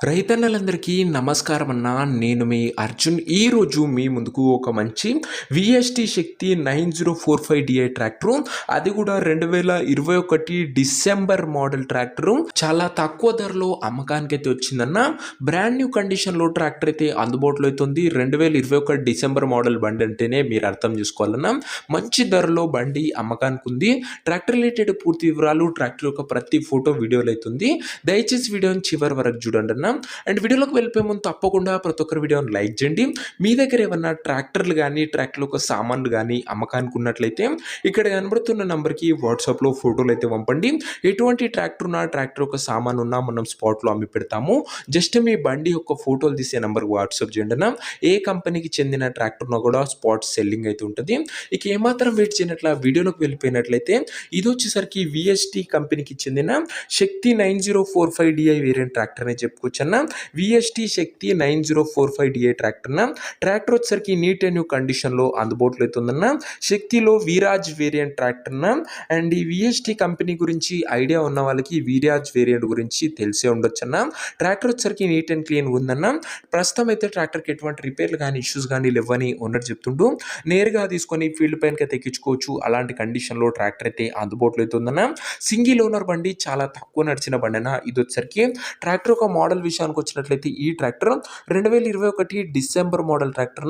రైతన్నలందరికీ నమస్కారం అన్న. నేను మీ అర్జున్. ఈరోజు మీ ముందుకు ఒక మంచి విఎస్టీ శక్తి 9045 ట్రాక్టరు, అది కూడా 2021 డిసెంబర్ మోడల్ ట్రాక్టరు. చాలా తక్కువ ధరలో అమ్మకానికి అయితే వచ్చిందన్న. బ్రాండ్ న్యూ కండిషన్లో ట్రాక్టర్ అయితే అందుబాటులో అవుతుంది. 2021 డిసెంబర్ మోడల్ బండి అంటేనే మీరు అర్థం చేసుకోవాలన్న. మంచి ధరలో బండి అమ్మకానికి ఉంది. ట్రాక్టర్ రిలేటెడ్ పూర్తి వివరాలు, ట్రాక్టర్ యొక్క ప్రతి ఫోటో వీడియోలు అవుతుంది. దయచేసి వీడియోని చివరి వరకు చూడండి అన్న. అండ్ వీడియోలోకి వెళ్ళిపోయే ముందు తప్పకుండా ప్రతి ఒక్కరి వీడియోని లైక్ చేయండి. మీ దగ్గర ఏమన్నా ట్రాక్టర్లు కానీ ట్రాక్టర్ యొక్క సామాన్లు కానీ అమ్మకానికి ఉన్నట్లయితే ఇక్కడ కనబడుతున్న నంబర్కి వాట్సాప్లో ఫోటోలు అయితే పంపండి. ఎటువంటి ట్రాక్టర్ ఉన్నా, ట్రాక్టర్ యొక్క సామాన్ ఉన్నా మనం స్పాట్లో అమ్మి పెడతాము. జస్ట్ మీ బండి యొక్క ఫోటోలు తీసే నెంబర్కి వాట్సాప్ చేయండి అన్న. ఏ కంపెనీకి చెందిన ట్రాక్టర్ ఉన్నా కూడా స్పాట్ సెల్లింగ్ అయితే ఉంటుంది. ఇక ఏమాత్రం వెయిట్ చేయనట్ల వీడియోలోకి వెళ్ళిపోయినట్లయితే ఇది వచ్చేసరికి విఎస్టీ కంపెనీకి చెందిన శక్తి 9045 వేరియంట్ ట్రాక్టర్ అని చెప్పుకోవచ్చు అన్న. విఎస్టీ శక్తి 9045 ట్రాక్టర్ అన్న. ట్రాక్టర్ వచ్చేసరికి నీట్ అండ్ న్యూ కండిషన్లో అందుబాటులో అవుతుందన్న. శక్తిలో వీరాజ్ వేరియంట్ ట్రాక్టర్ అన్న. అండ్ ఈ విఎస్టీ కంపెనీ గురించి ఐడియా ఉన్న వాళ్ళకి వీరాజ్ వేరియంట్ గురించి తెలిసే ఉండొచ్చు అన్న. ట్రాక్టర్ వచ్చేసరికి నీట్ అండ్ క్లీన్ ఉందన్న. ప్రస్తుతం అయితే ట్రాక్టర్కి ఎటువంటి రిపేర్లు కానీ ఇష్యూస్ కానీ లేవని ఓనర్ చెప్తుంటూ నేరుగా తీసుకొని ఫీల్డ్ పైనకి అయితే ఎక్కించుకోవచ్చు. అలాంటి కండిషన్లో ట్రాక్టర్ అయితే అందుబాటులో అవుతుందన్న. సింగిల్ ఓనర్ బండి, చాలా తక్కువ నడిచిన బండి అన్న. ఇది వచ్చేసరికి ట్రాక్టర్ ఒక మోడల్ విషయానికి వచ్చినట్లయితే ఈ tractor 2021 December model tractor,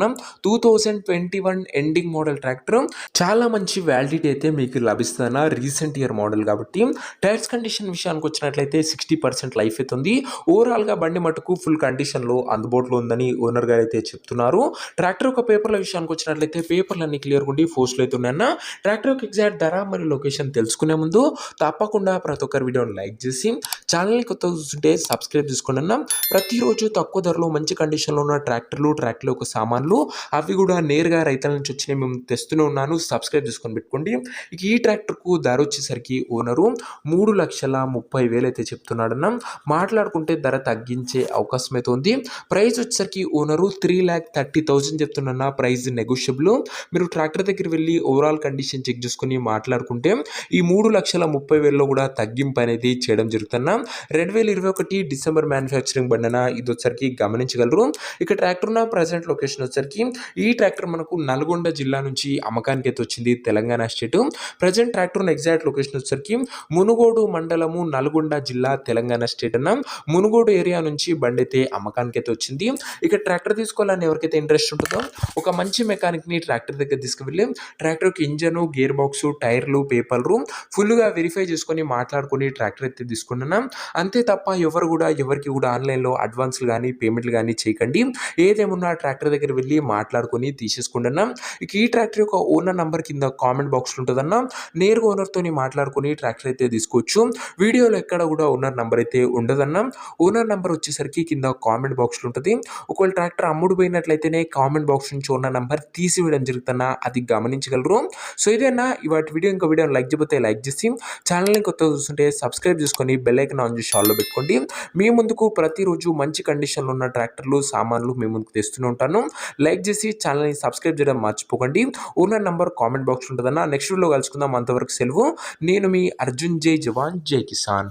2021 ending model tractor. చాలా మంచి వ్యాలిడిటీ అయితే మీకు లభిస్తుందన్న. రీసెంట్ ఇయర్ మోడల్ కాబట్టి. టైర్స్ కండిషన్ విషయానికి వచ్చినట్లయితే 60% లైఫ్ అవుతుంది. ఓవరాల్గా బండి మటుకు ఫుల్ కండిషన్లో అందుబాటులో ఉందని ఓనర్ గారు అయితే చెప్తున్నారు. ట్రాక్టర్ యొక్క పేపర్ల విషయానికి వచ్చినట్లయితే పేపర్లు అన్ని క్లియర్ ఉండి పోస్టులు అయితే ఉన్నాయన్న. ట్రాక్టర్ యొక్క ఎగ్జాక్ట్ ధర మరియు లొకేషన్ తెలుసుకునే ముందు తప్పకుండా ప్రతి ఒక్కరి వీడియోని లైక్ చేసి ఛానల్ని కొత్త చూస్తుంటే సబ్స్క్రైబ్ చేసుకోండి అన్న. ప్రతిరోజు తక్కువ ధరలో మంచి కండిషన్లో ఉన్న ట్రాక్టర్లు, ట్రాక్టర్ యొక్క సామాన్లు, అవి కూడా నేరుగా రైతుల నుంచి వచ్చినాయి మేము తెస్తూనే ఉన్నాను. సబ్స్క్రైబ్ చేసుకొని పెట్టుకోండి. ఇక ఈ ట్రాక్టర్కు ధర వచ్చేసరికి ఓనరు 3,30,000 అయితే చెప్తున్నాడన్న. మాట్లాడుకుంటే ధర తగ్గించే అవకాశం అయితే ఉంది. ప్రైస్ వచ్చేసరికి ఓనరు 3,30,000 చెప్తున్నా. Price negotiable. మీరు ట్రాక్టర్ దగ్గర వెళ్ళి ఓవరాల్ కండిషన్ చెక్ చేసుకుని మాట్లాడుకుంటే ఈ 3,30,000లో కూడా తగ్గింపు అనేది చేయడం జరుగుతున్న. 2021 డిసెంబర్ మ్యానుఫ్యాక్చరింగ్ బండిన. ఇది వచ్చరికి గమనించగలరు. ఇక ట్రాక్టర్ ఉన్న ప్రజెంట్ లొకేషన్ వచ్చరికి ఈ ట్రాక్టర్ మనకు నల్గొండ జిల్లా నుంచి అమ్మకానికి అయితే వచ్చింది, తెలంగాణ స్టేట్. ప్రజెంట్ ట్రాక్టర్ ఉన్న ఎగ్జాక్ట్ లొకేషన్ వచ్చరికి మునుగోడు మండలము, నల్గొండ జిల్లా, తెలంగాణ స్టేట్ అన్న. మునుగోడు ఏరియా నుంచి బండి అయితే అమ్మకానికి అయితే వచ్చింది. ఇక ట్రాక్టర్ తీసుకోవాలని ఎవరికైతే ఇంట్రెస్ట్ ఉంటుందో ఒక మంచి మెకానిక్ని ట్రాక్టర్ దగ్గర తీసుకువెళ్ళి ట్రాక్టర్కి ఇంజను, గేర్ బాక్స్, టైర్లు, పేపర్లు ఫుల్గా వెరిఫై చేసుకొని మాట్లాడుకొని ట్రాక్టర్ అయితే తీసుకున్నాం. అంతే తప్ప ఎవరికి కూడా ఆన్లైన్లో అడ్వాన్స్లు కానీ పేమెంట్లు కానీ చేయకండి. ఏదేమున్నా ట్రాక్టర్ దగ్గర వెళ్ళి మాట్లాడుకొని తీసేసుకుంటున్నాం. ఇక ఈ ట్రాక్టర్ యొక్క ఓనర్ నంబర్ కింద కామెంట్ బాక్స్లో ఉంటుందన్న. నేరుగా ఓనర్తో మాట్లాడుకొని ట్రాక్టర్ అయితే తీసుకోవచ్చు. వీడియోలో ఎక్కడ కూడా ఓనర్ నంబర్ అయితే ఉండదన్న. ఓనర్ నంబర్ వచ్చేసరికి కింద కామెంట్ బాక్స్లో ఉంటుంది. ఒకవేళ ట్రాక్టర్ అమ్ముడు పోయినట్లయితేనే కామెంట్ బాక్స్ నుంచి ఓనర్ నంబర్ తీసివేయడం జరుగుతున్నా, అది గమనించగలరు. సో ఇదేనా ఇవాటి వీడియో. ఇంకా వీడియోని లైక్ చేయకపోతే లైక్ చేసి ఛానల్ని కొత్తగా చూస్తుంటే సబ్స్క్రైబ్ చేసుకొని బెల్ ఐకాన్ ఆన్ చేసి ఆల్లో పెట్టుకోండి. మీ ముందుకు ప్రతిరోజు మంచి కండిషన్లో ఉన్న ట్రాక్టర్లు, సామాన్లు మీ ముందుకు తెస్తూనే ఉంటాను. లైక్ చేసి ఛానల్ని సబ్స్క్రైబ్ చేయడం మర్చిపోకండి. ఓనర్ నంబర్ కామెంట్ బాక్స్ ఉంటుందన్న. నెక్స్ట్ వీడియోలో కలుసుకుందాం. అంతవరకు సెలవు. నేను మీ అర్జున్. జై జవాన్, జై కిసాన్.